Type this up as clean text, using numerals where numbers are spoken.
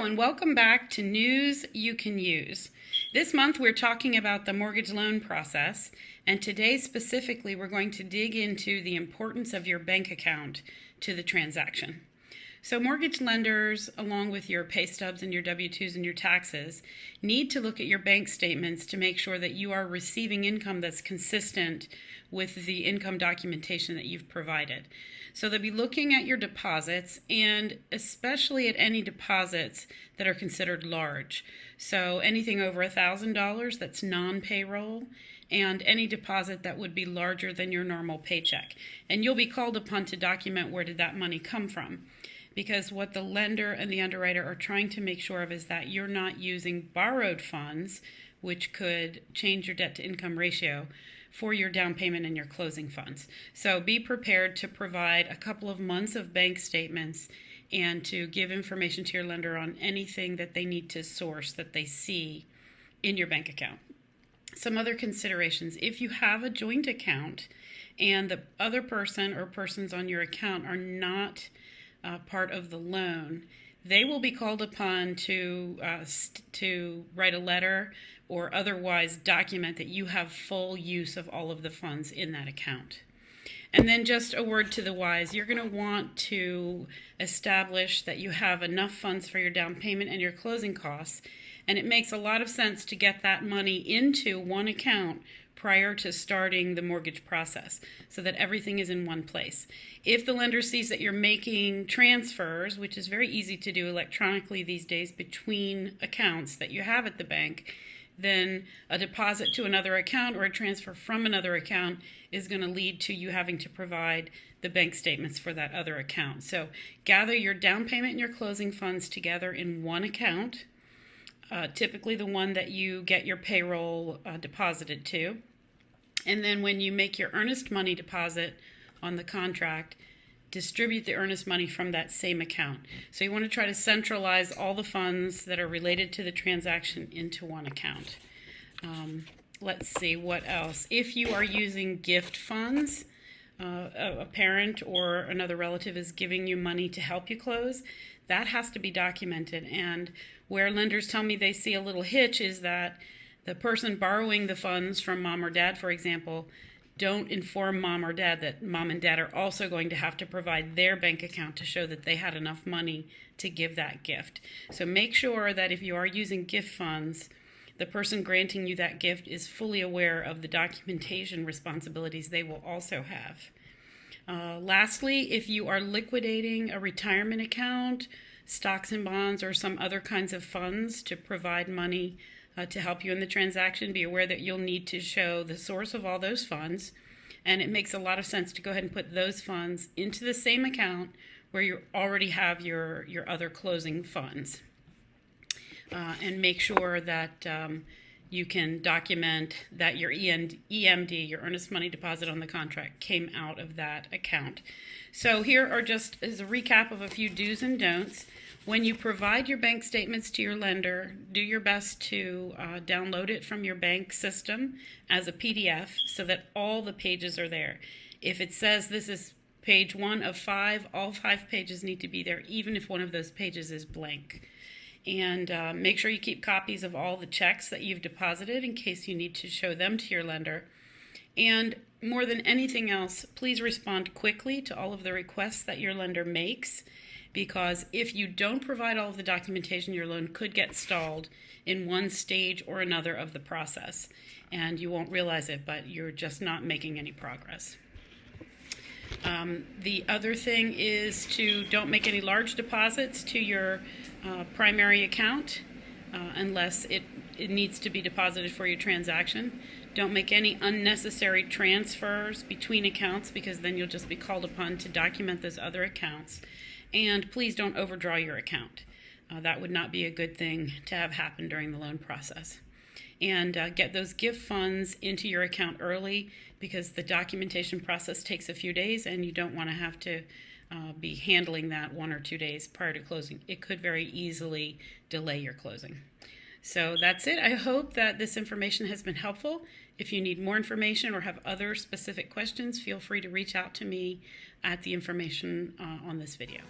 and welcome back to News You Can Use. This month we're talking about the mortgage loan process, and today specifically we're going to dig into the importance of your bank account to the transaction. So mortgage lenders, along with your pay stubs and your W-2s and your taxes, need to look at your bank statements to make sure that you are receiving income that's consistent with the income documentation that you've provided. So they'll be looking at your deposits, and especially at any deposits that are considered large. So anything over $1,000 that's non-payroll, and any deposit that would be larger than your normal paycheck. And you'll be called upon to document where did that money come from. Because what the lender and the underwriter are trying to make sure of is that you're not using borrowed funds, which could change your debt to income ratio, for your down payment and your closing funds. So be prepared to provide a couple of months of bank statements and to give information to your lender on anything that they need to source that they see in your bank account. Some other considerations: if you have a joint account and the other person or persons on your account are not part of the loan, they will be called upon to write a letter or otherwise document that you have full use of all of the funds in that account. And then just a word to the wise: you're going to want to establish that you have enough funds for your down payment and your closing costs, and it makes a lot of sense to get that money into one account prior to starting the mortgage process so that everything is in one place. If the lender sees that you're making transfers, which is very easy to do electronically these days between accounts that you have at the bank, then a deposit to another account or a transfer from another account is going to lead to you having to provide the bank statements for that other account. So gather your down payment and your closing funds together in one account, typically the one that you get your payroll deposited to. And then when you make your earnest money deposit on the contract, distribute the earnest money from that same account. So you want to try to centralize all the funds that are related to the transaction into one account. Let's see, what else? If you are using gift funds, a parent or another relative is giving you money to help you close, that has to be documented. And where lenders tell me they see a little hitch is that the person borrowing the funds from mom or dad, for example, don't inform mom or dad that mom and dad are also going to have to provide their bank account to show that they had enough money to give that gift. So make sure that if you are using gift funds, the person granting you that gift is fully aware of the documentation responsibilities they will also have. Lastly, if you are liquidating a retirement account, stocks and bonds, or some other kinds of funds to provide money to help you in the transaction, be aware that you'll need to show the source of all those funds, and it makes a lot of sense to go ahead and put those funds into the same account where you already have your other closing funds. And make sure that you can document that your EMD, your earnest money deposit on the contract, came out of that account. So here are just as a recap of a few do's and don'ts. When you provide your bank statements to your lender, do your best to download it from your bank system as a PDF so that all the pages are there. If it says this is page 1 of 5, all 5 pages need to be there, even if one of those pages is blank. And make sure you keep copies of all the checks that you've deposited in case you need to show them to your lender. And more than anything else, please respond quickly to all of the requests that your lender makes, because if you don't provide all of the documentation, your loan could get stalled in one stage or another of the process. And you won't realize it, but you're just not making any progress. The other thing is to don't make any large deposits to your primary account unless it needs to be deposited for your transaction. Don't make any unnecessary transfers between accounts, because then you'll just be called upon to document those other accounts. And please don't overdraw your account. That would not be a good thing to have happen during the loan process. And get those gift funds into your account early, because the documentation process takes a few days and you don't want to have to be handling that 1 or 2 days prior to closing. It could very easily delay your closing. So that's it. I hope that this information has been helpful. If you need more information or have other specific questions, feel free to reach out to me at the information on this video.